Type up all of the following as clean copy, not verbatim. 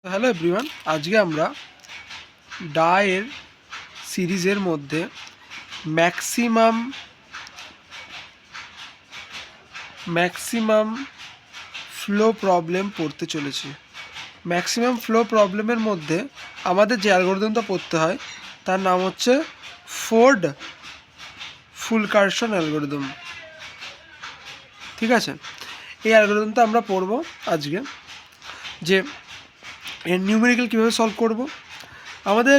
Hello everyone, আজকে আমরা Dyer সিরিজের মধ্যে ম্যাক্সিমাম ম্যাক্সিমাম ফ্লো প্রবলেম পড়তে চলেছি। ম্যাক্সিমাম ফ্লো প্রবলেমের মধ্যে আমাদের যে অ্যালগরিদমটা পড়তে হয় তার নাম হচ্ছে ফোর্ড ফুলকারসন অ্যালগরিদম। ঠিক আছে, এই অ্যালগরিদমটা আমরা পড়ব আজকে, যে এর নিউমেরিক্যাল কীভাবে সলভ করব। আমাদের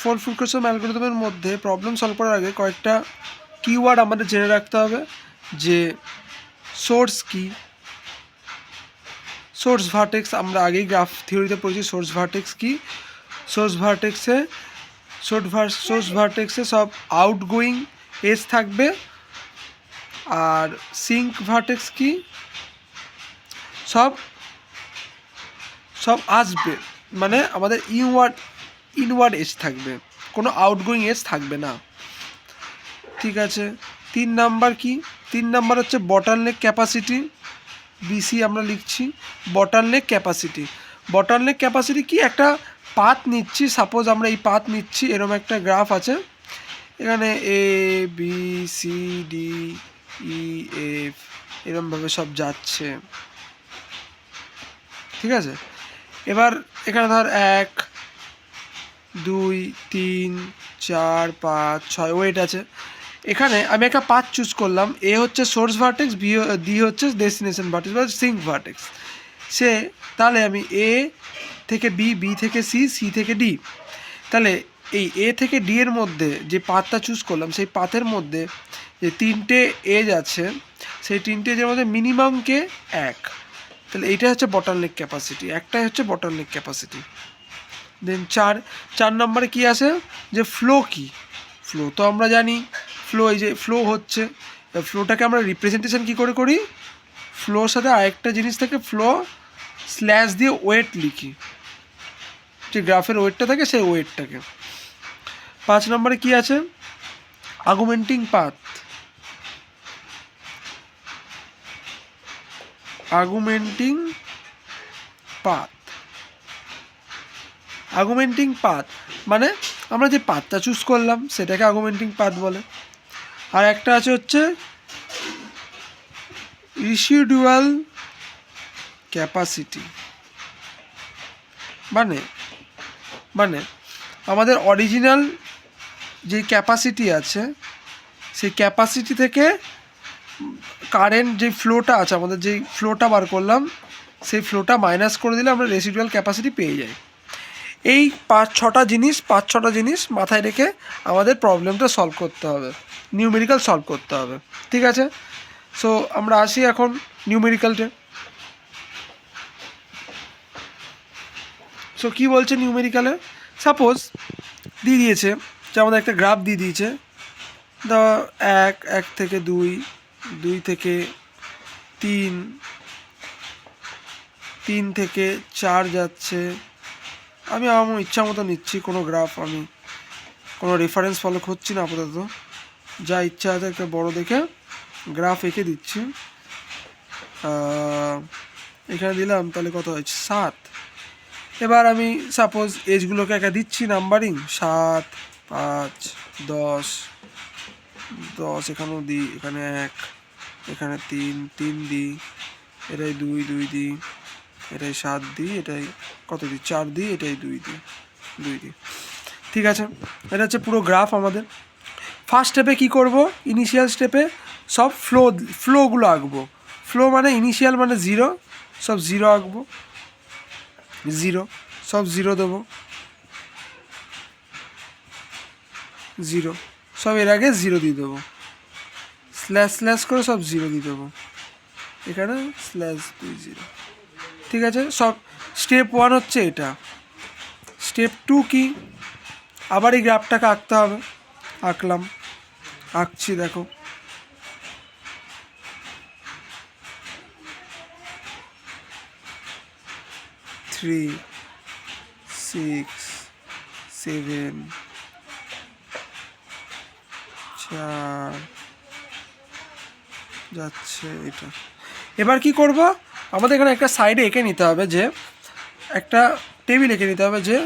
ফোর্ড ফুলকারসন অ্যালগরিদমের মধ্যে প্রবলেম সলভ করার আগে কয়েকটা কিওয়ার্ড আমাদের জেনে রাখতে হবে, যে সোর্স কি, সোর্স ভার্টেক্স। আমরা আগেই গ্রাফ থিওরিতে পড়েছি সোর্স ভার্টেক্স কি। সোর্স ভার্টেক্সে সব আউটগোয়িং এজ থাকবে। আর সিঙ্ক ভার্টেক্স কি, সব আসবে, মানে আমাদের ইনওয়ার্ড এজ থাকবে, কোনো আউটগোয়িং এজ থাকবে না। ঠিক আছে, 3 নাম্বার কি? 3 নাম্বার হচ্ছে বটলনেক ক্যাপাসিটি, বিসি আমরা লিখছি। বটলনেক ক্যাপাসিটি কি? একটা পাথ নিচ্ছি, সাপোজ আমরা এই পাথ নিচ্ছি, এরকম একটা গ্রাফ আছে, এখানে A B C D E F এরকমভাবে সব যাচ্ছে। ঠিক আছে, এবার এখানে ধর 1 2 3 4 5 6 ওয়েট আছে। এখানে আমি একটা পাথ চুজ করলাম, এ হচ্ছে সোর্স ভার্টেক্স, ডি হচ্ছে ডেস্টিনেশন ভার্টেক্স বা সিঙ্ক ভার্টেক্স। তাহলে আমি এ থেকে বি, বি থেকে সি, সি থেকে ডি, তাহলে এই এ থেকে ডি এর মধ্যে যে পাথটা চুজ করলাম, সেই পাথের মধ্যে যে 3টে এজ আছে, সেই 3টে এজের মধ্যে মিনিমাম কে 1, তাহলে এইটা হচ্ছে বটলনেক ক্যাপাসিটি, একটাই হচ্ছে বটলনেক ক্যাপাসিটি। দেন 4 নম্বরে কি আছে, যে ফ্লো কি? ফ্লো তো আমরা জানি, এই যে ফ্লো হচ্ছে, ফ্লোটাকে আমরা রিপ্রেজেন্টেশন কী করে করি? ফ্লোর সাথে আরেকটা জিনিস থাকে, ফ্লো স্ল্যাশ দিয়ে ওয়েট লিখি, যে গ্রাফের ওয়েটটা থাকে সেই ওয়েটটাকে। 5 নম্বরে কি আছে, আর্গুমেন্টিং পাথ। আর্গুমেন্টিং পাথ মানে আমরা যে পাথটা চুজ করলাম সেটাকে আর্গুমেন্টিং পাথ বলে। আর একটা আছে হচ্ছে রিসিডুয়াল ক্যাপাসিটি, মানে আমাদের অরিজিনাল যে ক্যাপাসিটি আছে সেই ক্যাপাসিটি থেকে কারেন্ট যে ফ্লোটা আছে, আমাদের যেই ফ্লোটা বার করলাম সেই ফ্লোটা মাইনাস করে দিলে আমরা রেসিডুয়াল ক্যাপাসিটি পেয়ে যাই। এই 5-6টা জিনিস মাথায় রেখে আমাদের প্রবলেমটা সলভ করতে হবে, নিউমেরিক্যাল সলভ করতে হবে। ঠিক আছে, সো আমরা আসি এখন নিউমেরিক্যালটা। সো কী বলছে নিউমেরিক্যালে? সাপোজ দিয়ে দিয়েছে যে আমাদের একটা গ্রাফ দিয়ে দিয়েছে, ধর 1 থেকে 2, 2 থেকে 3, 3 থেকে 4 যাচ্ছে। আমি আমার ইচ্ছা মতো নিচ্ছি, কোনো গ্রাফ আমি কোনো রেফারেন্স ফলো করছি না আপাতত, যা ইচ্ছা আছে একটা বড় দেখে গ্রাফ এঁকে দিচ্ছি। এখানে দিলাম, তাহলে কত হয়েছে? 7। এবার আমি সাপোজ এজগুলোকে একা দিচ্ছি নাম্বারিং, 7 5 10 10, এখানেও দিই, এখানে 1, এখানে 3 দিই, এটাই 2 দিই, এটাই 7 দিই, এটাই কত দিই? 4 দিই, এটাই 2 দিই। ঠিক আছে, এটা হচ্ছে পুরো গ্রাফ আমাদের। ফার্স্ট স্টেপে কী করব? ইনিশিয়াল স্টেপে সব ফ্লোগুলো আঁকবো। ফ্লো মানে ইনিশিয়াল মানে 0, সব 0 আঁকবো, 0 সব 0 দেবো, 0 সব এর আগে 0 দিয়ে দেবো, স্ল্যাশ করে সব 0 দিয়ে দেবো, এখানে স্ল্যাশ 0। ঠিক আছে, সব স্টেপ 1 হচ্ছে এটা। স্টেপ 2 কি? আবার এই গ্রাফটাকে আঁকতে হবে, আঁকছি, দেখো 3 6 7 4 যাচ্ছে এটা। এবার কি করব? আমাদের এখানে একটা সাইডে এঁকে নিতে হবে, যে একটা টেবিল লিখে নিতে হবে যে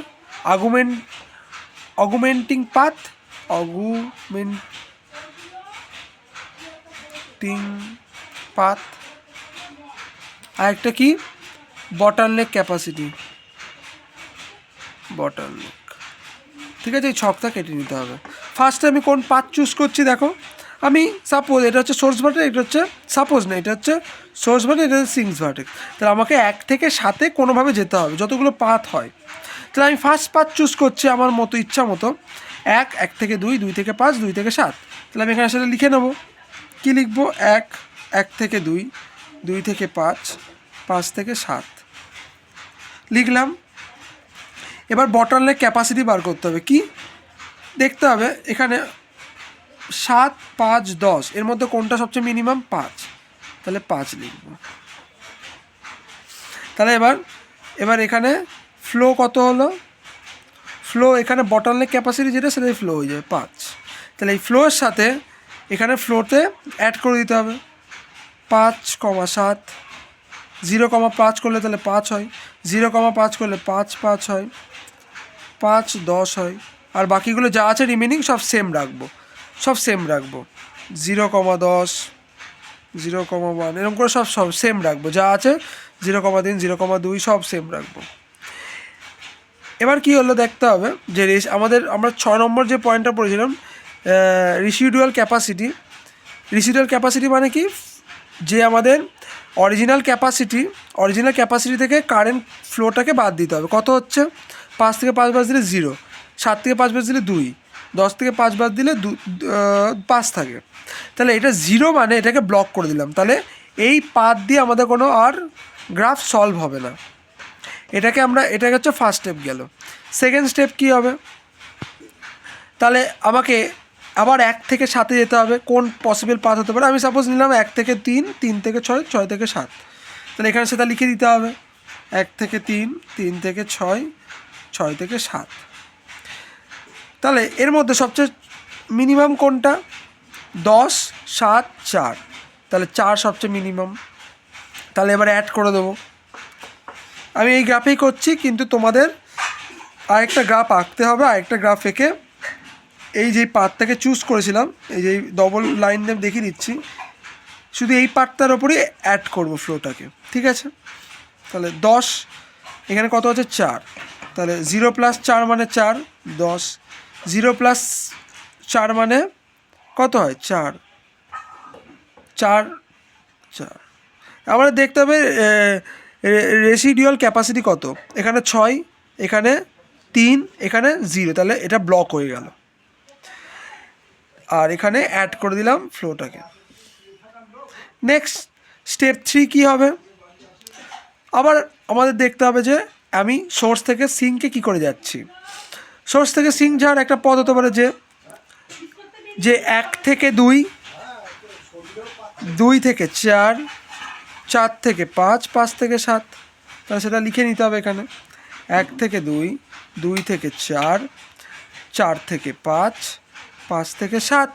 অগুমেন্টিং পাথ, অগুমেন্টিং পাথ, আর একটা কি বটলনেক ক্যাপাসিটি, বটলনেক। ঠিক আছে, এই ছকটা কেটে নিতে হবে। ফার্স্টে আমি কোন পাথ চুজ করছি দেখো, আমি সাপোজ এটা হচ্ছে সোর্স ভার্টেক্স, এটা হচ্ছে সাপোজ না, এটা হচ্ছে সোর্স ভার্টেক্স, এটা হচ্ছে সিঙ্কস ভার্টেক্স। তাহলে আমাকে 1 থেকে 7-এ কোনোভাবে যেতে হবে, যতগুলো পাথ হয়। তাহলে আমি ফার্স্ট পাথ চুজ করছি আমার মতো, ইচ্ছা মতো, 1 থেকে 2, 2 থেকে 5, 2 থেকে 7। তাহলে আমি এখানে সেটা লিখে নেবো। কী লিখবো? 1 থেকে 2, 2 থেকে 5, 5 থেকে 7 লিখলাম। এবার বটলনেক ক্যাপাসিটি বার করতে হবে। কি দেখতে হবে? এখানে 7, 5, 10 এর মধ্যে কোনটা সবচেয়ে মিনিমাম? 5। তাহলে 5 লিখব। তাহলে এবার এখানে ফ্লো কত হলো? ফ্লো এখানে বটলনেক ক্যাপাসিটি যেটা, সেটাই ফ্লো হয়ে যাবে 5। তাহলে এই ফ্লোর সাথে এখানে ফ্লোতে অ্যাড করে দিতে হবে 5,7, 0,5 করলে তাহলে 5 হয়, 0,5 করলে 5, 5 হয়, 5, 10 হয়। আর বাকিগুলো যা আছে রিমেনিং সব সেম রাখবো, 0,10, 0,1 এরকম করে সব সেম রাখবো, যা আছে 0,3, 0,2 সব সেম রাখবো। এবার কি হলো দেখতে হবে যে আমরা 6 নম্বর যে পয়েন্টটা পড়েছিলাম, রিসিডুয়াল ক্যাপাসিটি মানে কি? যে আমাদের অরিজিনাল ক্যাপাসিটি থেকে কারেন্ট ফ্লোটাকে বাদ দিতে হবে। কত হচ্ছে? 5 থেকে 5 বাদ দিলে 0, 7 থেকে 5 বাদ দিলে 2, 10 থেকে 5 বাদ দিলে 5 থাকে। তাহলে এটা 0 মানে এটাকে ব্লক করে দিলাম। তাহলে এই পাথ দিয়ে আমাদের কোনো আর গ্রাফ সলভ হবে না। এটাকে হচ্ছে ফার্স্ট স্টেপ গেল। সেকেন্ড স্টেপ কী হবে? তাহলে আমাকে আবার 1 থেকে 7-এ যেতে হবে। কোন পসিবল পাথ হতে পারে? আমি সাপোজ নিলাম 1 থেকে 3, 3 থেকে 6, 6 থেকে 7। তাহলে এখানে সেটা লিখে দিতে হবে 1 থেকে 3, 3 থেকে 6, 6 থেকে 7। তাহলে এর মধ্যে সবচেয়ে মিনিমাম কোনটা? 10, 7, 4। তাহলে 4 সবচেয়ে মিনিমাম। তাহলে এবার অ্যাড করে দেবো। আমি এই গ্রাফেই করছি, কিন্তু তোমাদের আরেকটা গ্রাফ আঁকতে হবে। আরেকটা গ্রাফ এঁকে এই যে পার্টটাকে চুজ করেছিলাম, এই যে ডবল লাইন দিয়ে দেখিয়ে দিচ্ছি, শুধু এই পার্টটার ওপরই অ্যাড করব ফ্লোটাকে। ঠিক আছে, তাহলে 10, এখানে কত আছে? 4। তাহলে 0 + 4 মানে 4, 10। 0 + 4 মানে কত হয়? 4, 4, 4। আমাদের দেখতে হবে রেসিডুয়াল ক্যাপাসিটি কত। এখানে 6, এখানে 3, এখানে 0। তাহলে এটা ব্লক হয়ে গেল। আর এখানে অ্যাড করে দিলাম ফ্লোটাকে। নেক্সট স্টেপ 3 কী হবে? আবার আমাদের দেখতে হবে যে আমি সোর্স থেকে সিঙ্কে কী করে যাচ্ছি। সোর্স থেকে সিঙ্ক যাওয়ার একটা পথ হতে পারে যে 1 থেকে 2, 2 থেকে 4, 4 থেকে 5, 5 থেকে 7। তাহলে সেটা লিখে নিতে হবে এখানে 1 থেকে 2, 2 থেকে 4, 4 থেকে 5, 5 থেকে 7।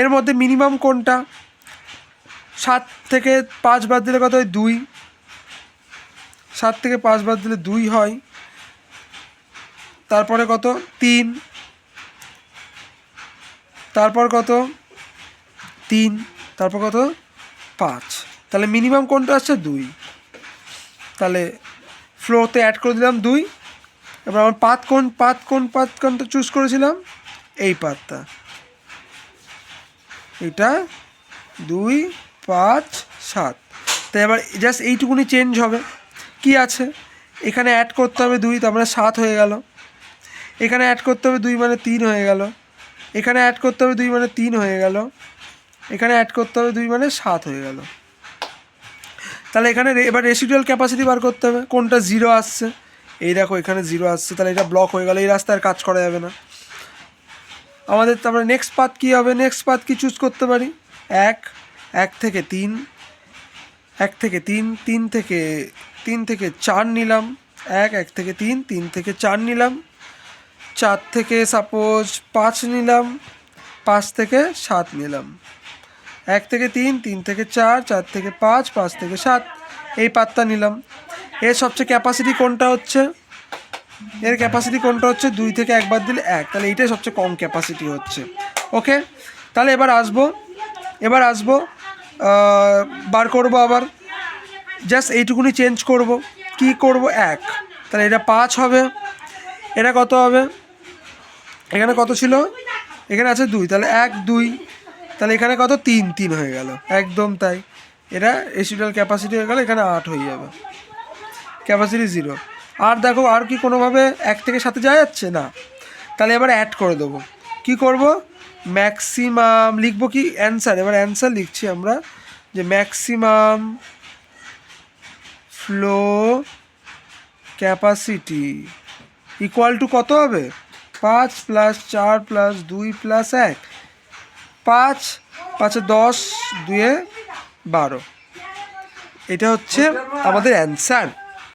এর মধ্যে মিনিমাম কোনটা? 7 থেকে 5 বাদ দিলে কত হয়? 2। 7 থেকে 5 বাদ দিলে 2 হয়। তারপরে কত? 3। তারপর কত? 3। তারপর কত? 5। তাহলে মিনিমাম কোনটা আসছে? 2। তাহলে ফ্লোতে অ্যাড করে দিলাম 2। এবার আমার পাথ চুজ করেছিলাম? এই পাথটা, এটা 2, 5, 7। তাই এবার জাস্ট এইটুকুনি চেঞ্জ হবে। কি আছে? এখানে অ্যাড করতে হবে 2, তার মানে 7 হয়ে গেল। এখানে অ্যাড করতে হবে 2 মানে 3 হয়ে গেল। এখানে অ্যাড করতে হবে 2 মানে 3 হয়ে গেল। এখানে অ্যাড করতে হবে 2 মানে 7 হয়ে গেল। তাহলে এখানে এবার রেসিডুয়াল ক্যাপাসিটি বার করতে হবে। কোনটা 0 আসছে? এই দেখো এখানে 0 আসছে। তাহলে এটা ব্লক হয়ে গেল, এই রাস্তায় আর কাজ করা যাবে না আমাদের। তারপরে নেক্সট পাথ কী হবে? নেক্সট পাথ কি চুজ করতে পারি? 1 থেকে 3, 1 থেকে 3, 3 থেকে 4 নিলাম। 1 থেকে 3, 3 থেকে 4 নিলাম। 4 থেকে সাপোজ 5 নিলাম। 5 থেকে 7 নিলাম। 1 থেকে 3, 3 থেকে 4, 4 থেকে 5, 5 থেকে 7। এই পাতটা নিলাম। এর সবচেয়ে ক্যাপাসিটি কোনটা হচ্ছে, এর ক্যাপাসিটি কোনটা হচ্ছে 2 থেকে একবার দিলে 1, তাহলে এইটাই সবচেয়ে কম ক্যাপাসিটি হচ্ছে। ওকে, তাহলে এবার আসবো বার করব আবার, জাস্ট এইটুকুনি চেঞ্জ করব। কি করব, 1, তাহলে এটা 5 হবে। এটা কত হবে, এখানে কত ছিল, এখানে আছে 2, তাহলে 1 2, তাহলে এখানে কত 3 3 হয়ে গেল, একদম তাই। এটা রেসিডুয়াল ক্যাপাসিটি হয়ে গেল, এখানে 8 হয়ে যাবে, ক্যাপাসিটি 0। আর দেখো আর কি কোনোভাবে 1 থেকে 7 যাওয়া যাচ্ছে না, তাহলে এবার অ্যাড করে দেবো। কি করব, ম্যাক্সিমাম লিখবো, কি অ্যান্সার, এবার অ্যান্সার লিখছি আমরা, যে maximum flow capacity equal to কত হবে, 5 + 4 + 2 + 1, 5 5 10, 2 12। এটা হচ্ছে আমাদের অ্যান্সার।